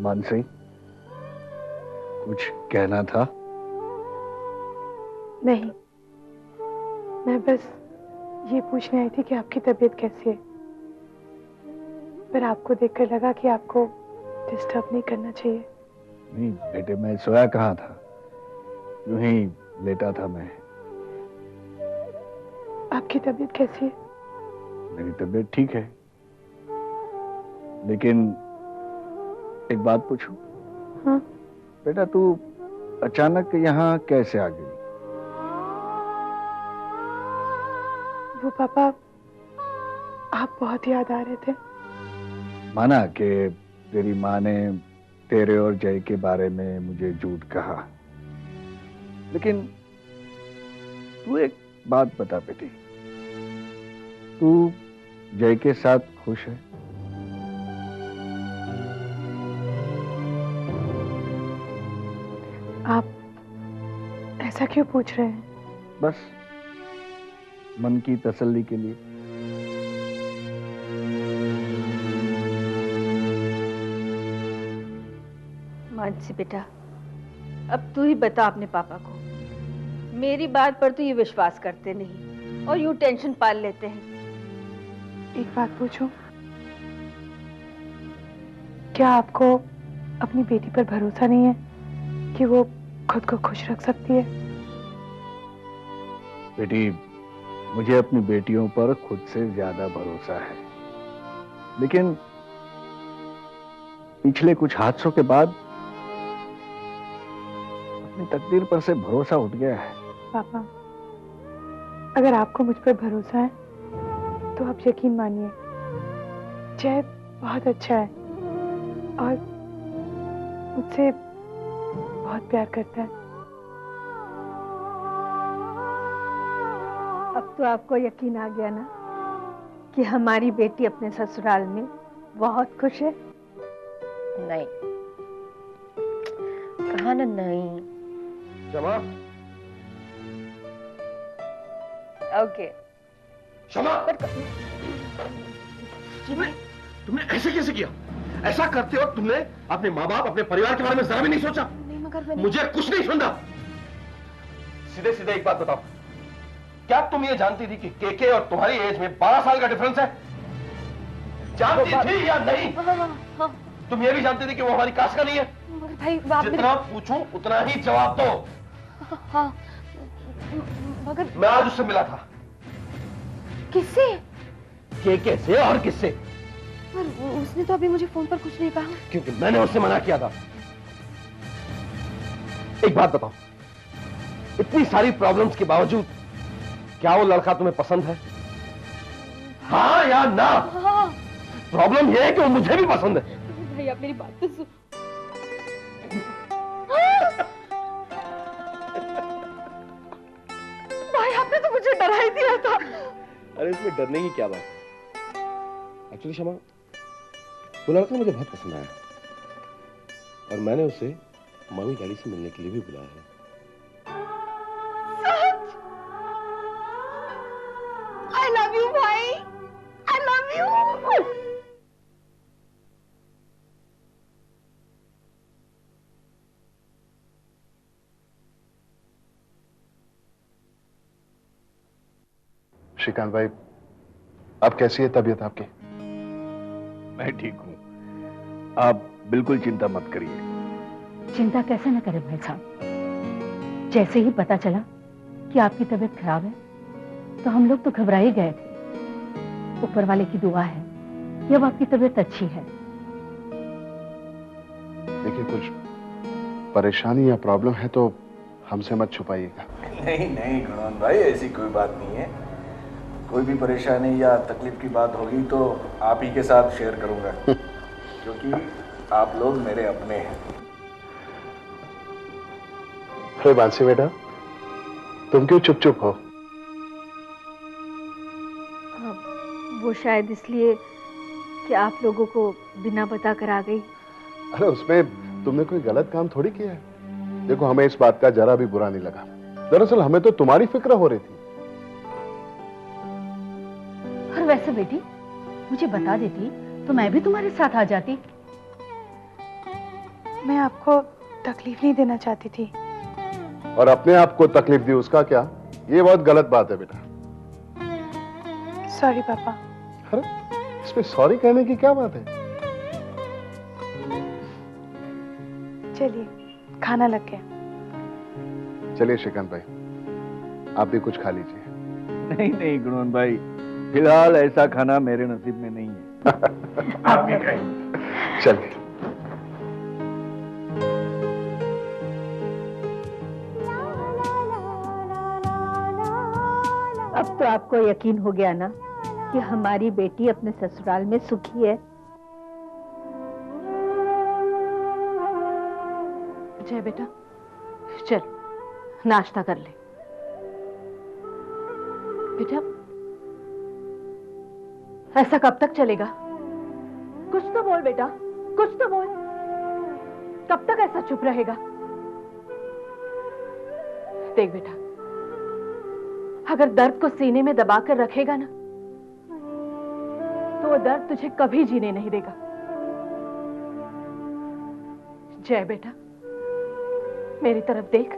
मानसी, कुछ कहना था? नहीं, मैं बस ये पूछने आई थी कि आपकी तबीयत कैसी है। पर आपको देखकर लगा कि आपको डिस्टर्ब नहीं करना चाहिए। नहीं बेटे, मैं सोया कहाँ था, यूं ही लेटा था मैं। आपकी तबीयत कैसी है? मेरी तबीयत ठीक है, लेकिन एक बात पूछूं? हाँ? बेटा, तू अचानक यहाँ कैसे आ गई? वो पापा, आप बहुत याद आ रहे थे। माना कि तेरी माँ ने तेरे और जय के बारे में मुझे झूठ कहा, लेकिन तू एक बात बता बेटी, तू जय के साथ खुश है? आप ऐसा क्यों पूछ रहे हैं? बस मन की तसल्ली के लिए। मानसी बेटा, अब तू ही बता अपने पापा को। मेरी बात पर तो ये विश्वास करते नहीं और यूं टेंशन पाल लेते हैं। एक बात पूछूं? क्या आपको अपनी बेटी पर भरोसा नहीं है कि वो खुद को खुश रख सकती है? बेटी, मुझे अपनी बेटियों पर खुद से ज्यादा भरोसा है, लेकिन पिछले कुछ हादसों के बाद अपनी तकदीर पर से भरोसा उठ गया है। पापा, अगर आपको मुझ पर भरोसा है तो आप यकीन मानिए, जय बहुत अच्छा है और मुझसे बहुत प्यार करता है। अब तो आपको यकीन आ गया ना कि हमारी बेटी अपने ससुराल में बहुत खुश है? नहीं, कहा ना नहीं। क्षमा। ओके। क्षमा। तुमने ऐसे कैसे किया? ऐसा करते वक्त तुमने अपने माँ बाप, अपने परिवार के बारे में जरा भी नहीं सोचा? नहीं, मगर मुझे कुछ नहीं सुनना। सीधे सीधे एक बात बताओ, क्या तुम ये जानती थी कि केके और तुम्हारी एज में 12 साल का डिफरेंस है? जानती थी या नहीं? हाँ। तुम ये भी जानती थी कि वो हमारी कास्ट का नहीं है? मगर भाई, जितना पूछूं उतना ही जवाब दो। हाँ, मगर मैं आज उससे मिला था। किससे? केके से। और किससे? पर उसने तो अभी मुझे फोन पर कुछ नहीं कहा। क्योंकि मैंने उससे मना किया था। एक बात बताओ, इतनी सारी प्रॉब्लम्स के बावजूद क्या वो लड़का तुम्हें पसंद है? हाँ या ना? हाँ। प्रॉब्लम यह है कि वो मुझे भी पसंद है। भाई, आप मेरी बात तो सुन। भाई, आपने तो मुझे डरा ही दिया था। अरे इसमें डरने की क्या बात? एक्चुअली क्षमा, वो लड़का मुझे बहुत पसंद आया और मैंने उसे मम्मी डैडी से मिलने के लिए भी बुलाया है। I love you, भाई। I love you। श्रीकांत भाई, आप कैसी है तबीयत आपकी? मैं ठीक हूं, आप बिल्कुल चिंता मत करिए। चिंता कैसे न करे भाई साहब, जैसे ही पता चला कि आपकी तबीयत खराब है तो हम लोग तो घबरा ही गए थे। ऊपर वाले की दुआ है कि अब आपकी तबीयत अच्छी है। देखिए, कुछ परेशानी या प्रॉब्लम है तो हमसे मत छुपाइएगा। नहीं नहीं गुणवंत भाई, ऐसी कोई बात नहीं है। कोई भी परेशानी या तकलीफ की बात होगी तो आप ही के साथ शेयर करूंगा क्योंकि आप लोग मेरे अपने हैं। अरे बांसी बेटा, तुम क्यों चुप चुप हो? वो शायद इसलिए कि आप लोगों को बिना बता कर आ गई। अरे उसमें तुमने कोई गलत काम थोड़ी किया है। देखो, हमें इस बात का जरा भी बुरा नहीं लगा। दरअसल हमें तो तुम्हारी फिक्र हो रही थी। और वैसे बेटी, मुझे बता देती तो मैं भी तुम्हारे साथ आ जाती। मैं आपको तकलीफ नहीं देना चाहती थी। और अपने आप को तकलीफ दी उसका क्या? ये बहुत गलत बात है बेटा। सॉरी पापा। अरे इसमें सॉरी कहने की क्या बात है? चलिए खाना लग गया। चलिए श्रीकांत भाई, आप भी कुछ खा लीजिए। नहीं नहीं गुणवंत भाई, फिलहाल ऐसा खाना मेरे नसीब में नहीं है। आप भी खाइए। चलिए। अब तो आपको यकीन हो गया ना कि हमारी बेटी अपने ससुराल में सुखी है। जय बेटा, चल नाश्ता कर ले। बेटा ऐसा कब तक चलेगा? कुछ तो बोल बेटा, कुछ तो बोल। कब तक ऐसा चुप रहेगा? देख बेटा, अगर दर्द को सीने में दबा कर रखेगा ना, तो वो दर्द तुझे कभी जीने नहीं देगा। जय बेटा, मेरी तरफ देख।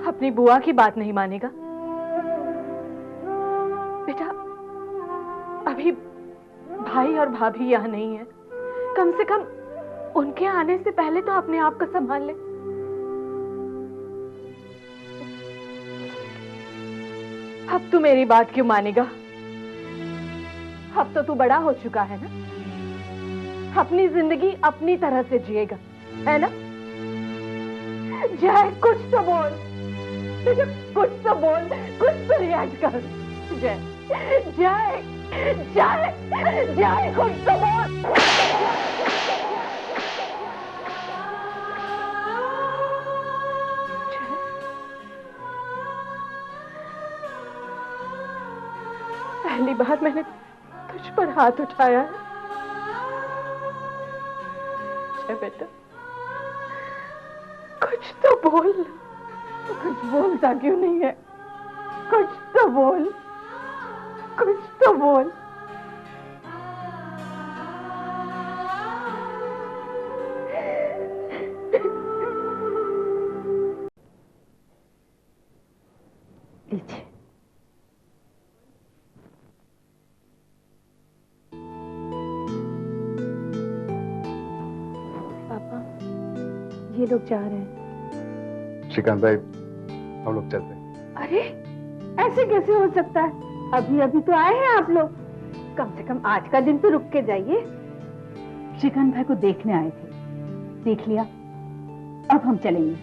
अपनी बुआ की बात नहीं मानेगा बेटा। अभी भाई और भाभी यहां नहीं है, कम से कम उनके आने से पहले तो अपने आप को संभाल ले। अब तू मेरी बात क्यों मानेगा? अब तो तू बड़ा हो चुका है ना, अपनी जिंदगी अपनी तरह से जिएगा, है ना? जय कुछ तो बोल, कुछ तो बोल, कुछ तो रिएक्ट कर। जय जय जय जय कुछ तो बोल। पहली बार मैंने तुझ पर हाथ उठाया है। जय बेटा, कुछ तो बोल। कुछ बोलता क्यों नहीं है? कुछ तो बोल, कुछ तो बोल। लीजिए। पापा, ये लोग जा रहे हैं। श्रीकांत भाई, हम लोग चलते हैं। अरे ऐसे कैसे हो सकता है? अभी अभी तो आए हैं आप लोग, कम से कम आज का दिन तो रुक के जाइए। श्रीकांत भाई को देखने आए थे, देख लिया, अब हम चलेंगे।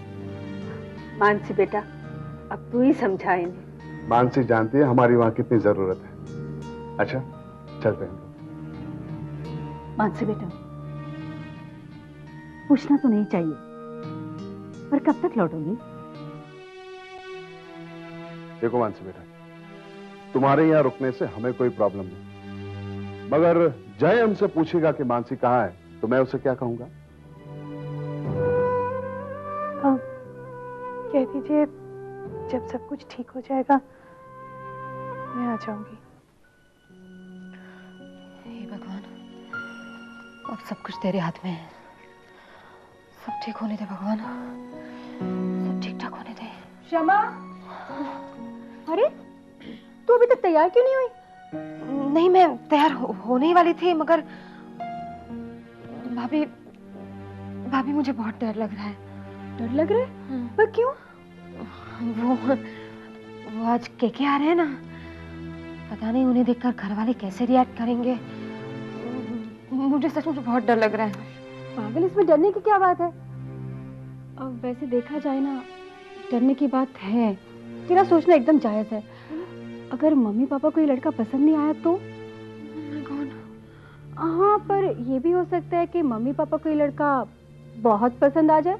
मानसी बेटा, अब तू ही समझा इन्हें। मानसी जानती है हमारी वहां कितनी जरूरत है। अच्छा चलते हैं। मानसी बेटा, पूछना तो नहीं चाहिए, पर कब तक लौटोगी? देखो मानसी बेटा, तुम्हारे यहाँ रुकने से हमें कोई प्रॉब्लम नहीं, मगर जय हमसे पूछेगा कि मानसी कहाँ है, तो मैं उसे क्या कहूंगा? कह दीजिए जब सब कुछ ठीक हो जाएगा मैं आ जाऊंगी। हे भगवान, अब सब कुछ तेरे हाथ में है। सब ठीक होने दे भगवान, सब ठीक ठाक होने दे। क्षमा, अरे तू अभी तक तैयार क्यों नहीं हुई? नहीं, मैं तैयार होने ही वाली थी, मगर भाभी मुझे बहुत डर लग रहा है। डर लग रहा है? पर क्यों? वो आज केके आ रहे हैं ना, पता नहीं उन्हें देखकर घर वाले कैसे रिएक्ट करेंगे। मुझे सच में बहुत डर लग रहा है। पागल, इसमें डरने की क्या बात है? अब वैसे देखा जाए ना, डरने की बात है, तेरा सोचना एकदम जायज है। अगर मम्मी पापा को ये लड़का पसंद नहीं आया तो? कौन? हाँ, पर ये भी हो सकता है कि मम्मी पापा को ये लड़का बहुत पसंद आ जाए।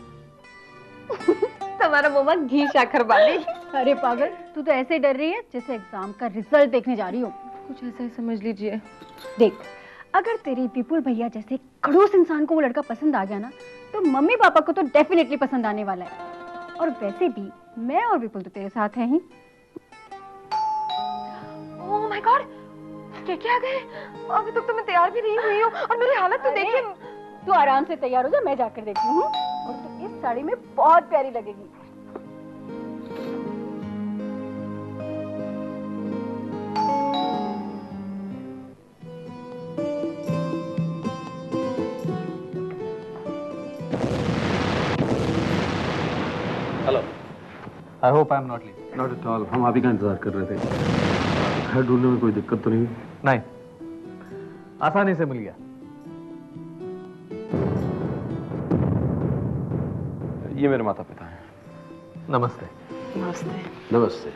तुम्हारा मम्मा घी शाकर वाली। अरे पागल, तू तो ऐसे डर रही है जैसे एग्जाम का रिजल्ट देखने जा रही हो। कुछ ऐसा ही समझ लीजिए। देख, अगर तेरे विपुल भैया जैसे खड़ूस इंसान को वो लड़का पसंद आ गया ना, तो मम्मी पापा को तो डेफिनेटली पसंद आने वाला है। और वैसे भी मैं और विपुल तो तेरे साथ हैं ही। ओह माय गॉड, क्या आ गए? अभी तक तो मैं तैयार भी नहीं हुई हूँ और मेरी हालत तो देखिए। तू आराम से तैयार हो जा, मैं जाकर देखती हूँ। और तू इस साड़ी में बहुत प्यारी लगेगी। Hello. I hope I am not let. Not at all, हम आप ही का इंतजार कर रहे थे। घर ढूंढने में कोई दिक्कत तो नहीं हुई? नहीं, आसानी से मिल गया। ये मेरे माता पिता हैं। नमस्ते। नमस्ते। नमस्ते।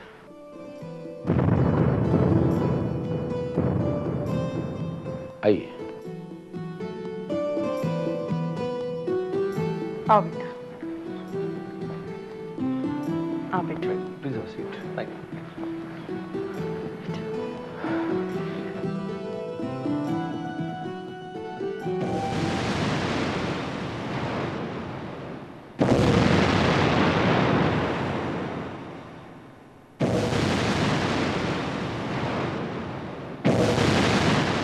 आइए। आओ बेटा, आओ बेटा। Please have a seat. Thank you.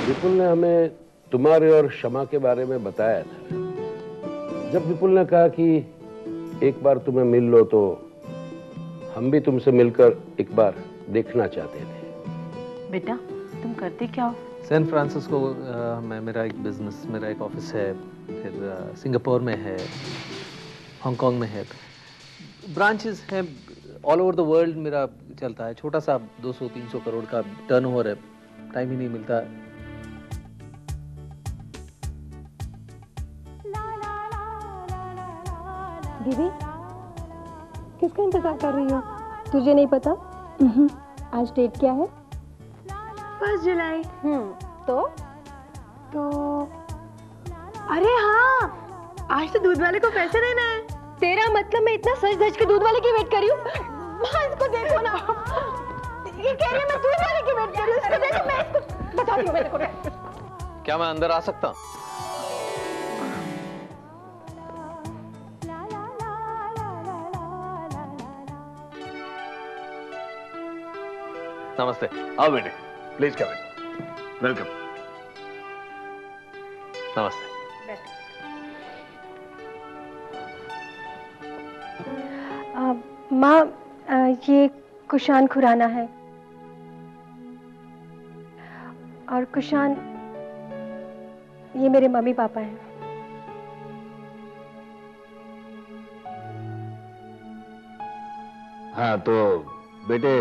Vipul ने हमें तुम्हारे और शमा के बारे में बताया था। जब विपुल ने कहा कि एक बार तुम्हें मिल लो, तो हम भी तुमसे मिलकर एक बार देखना चाहते थे। बेटा तुम करते क्या हो? सैन फ्रांसिस्को में मेरा एक बिजनेस, मेरा एक ऑफिस है, फिर सिंगापुर में है, हांगकांग में है, ब्रांचेस हैं ऑल ओवर द वर्ल्ड। मेरा चलता है, छोटा सा 200-300 करोड़ का टर्नओवर है, टाइम ही नहीं मिलता। दीदी, किसका इंतजार कर रही हो? तुझे नहीं पता? आज डेट क्या है? 1 जुलाई। तो अरे हाँ, आज तो दूध वाले को पैसे देना है। तेरा मतलब मैं इतना सज धज के दूध वाले की वेट कर रही हूँ? माँ इसको देखो ना, ये कह रही है मैं दूध वाले की वेट कर रही हूँ। इसको देखो, मैं इसको बताती हूँ। मेरे को क्या मैं अंदर आ सकता हूँ? नमस्ते। आओ बेटे, प्लीज कम इन। वेलकम। नमस्ते। माँ, ये कुशान खुराना है, और कुशान ये मेरे मम्मी पापा हैं। हाँ तो बेटे,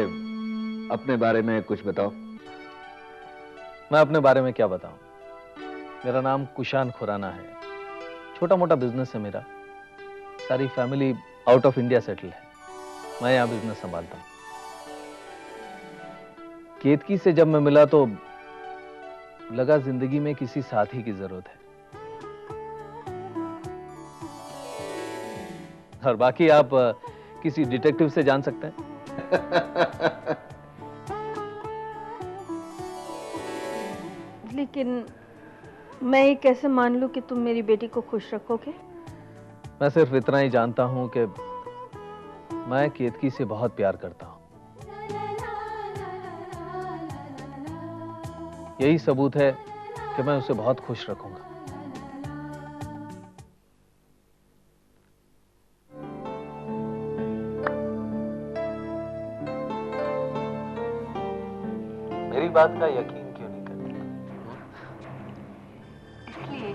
अपने बारे में कुछ बताओ। मैं अपने बारे में क्या बताऊं? मेरा नाम कुशान खुराना है, छोटा मोटा बिजनेस है मेरा। सारी family out of India settle है, मैं यहाँ बिजनेस संभालता हूँ। केतकी से जब मैं मिला तो लगा जिंदगी में किसी साथी की जरूरत है। और बाकी आप किसी डिटेक्टिव से जान सकते हैं। लेकिन मैं ये कैसे मान लूं कि तुम मेरी बेटी को खुश रखोगे? मैं सिर्फ इतना ही जानता हूं कि मैं केतकी से बहुत प्यार करता हूं। यही सबूत है कि मैं उसे बहुत खुश रखूंगा। मेरी बात का यकीन क्यों नहीं करते? इसलिए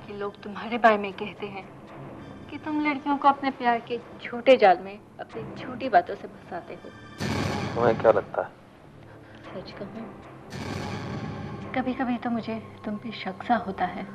कि लोग तुम्हारे बारे में कहते हैं कि तुम लड़कियों को अपने प्यार के छोटे जाल में अपनी छोटी बातों से फंसाते हो। तुम्हें क्या लगता है? सच कहूं, कभी कभी तो मुझे तुम पे शक सा होता है।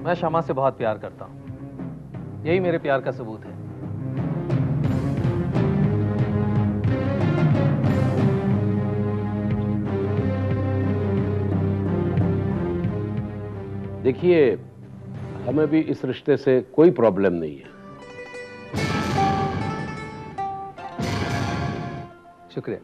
मैं शमा से बहुत प्यार करता हूं, यही मेरे प्यार का सबूत है। देखिए, हमें भी इस रिश्ते से कोई प्रॉब्लम नहीं है। शुक्रिया।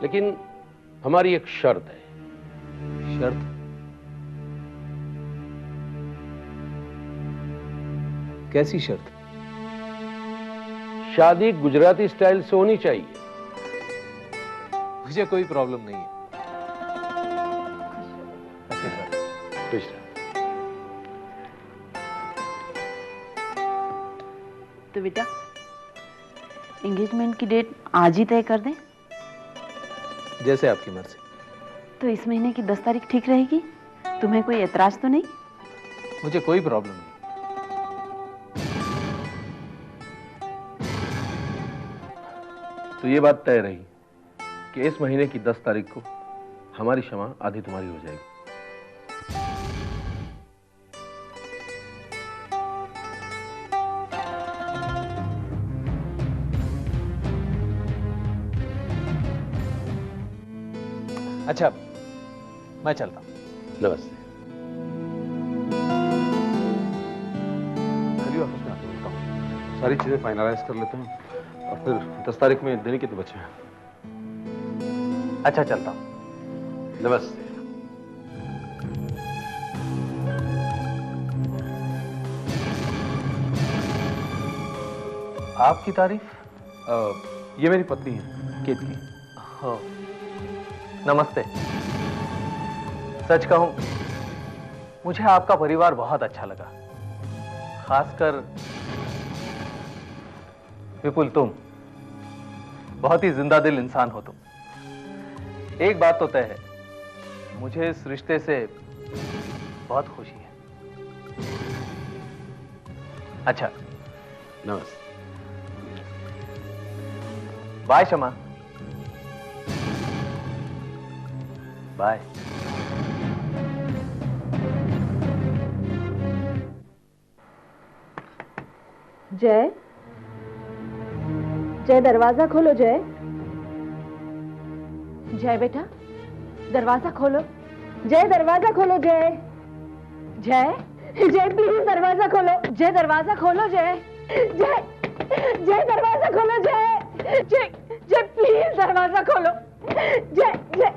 लेकिन हमारी एक शर्त है। शर्त? कैसी शर्त? शादी गुजराती स्टाइल से होनी चाहिए। मुझे कोई प्रॉब्लम नहीं है। खुश रहो। तो बेटा एंगेजमेंट की डेट आज ही तय कर दें? जैसे आपकी मर्जी। तो इस महीने की 10 तारीख ठीक रहेगी? तुम्हें कोई एतराज तो नहीं? मुझे कोई प्रॉब्लम नहीं। तो ये बात तय रही कि इस महीने की 10 तारीख को हमारी क्षमा आधी तुम्हारी हो जाएगी। अच्छा, मैं चलता हूं। नमस्ते। चलिए ऑफिस में आके मिलता हूँ, सारी चीजें फाइनलाइज कर लेते हैं और फिर 10 तारीख में देने के तो बचे हैं। अच्छा, चलता हूं। नमस्ते। आपकी तारीफ? ये मेरी पत्नी है, केतकी। हाँ, नमस्ते। सच कहूं, मुझे आपका परिवार बहुत अच्छा लगा, खासकर विपुल, तुम बहुत ही जिंदा दिल इंसान हो तुम। एक बात तो तय है, मुझे इस रिश्ते से बहुत खुशी है। अच्छा, नमस्ते। बाय शमा। बाय। जय, जय दरवाजा खोलो। जय, जय बेटा दरवाजा खोलो। जय दरवाजा खोलो। जय, जय, जय प्लीज दरवाजा खोलो। जय दरवाजा खोलो। जय, जय, जय दरवाजा खोलो। जय, जय, जय प्लीज दरवाजा खोलो। जय, जय,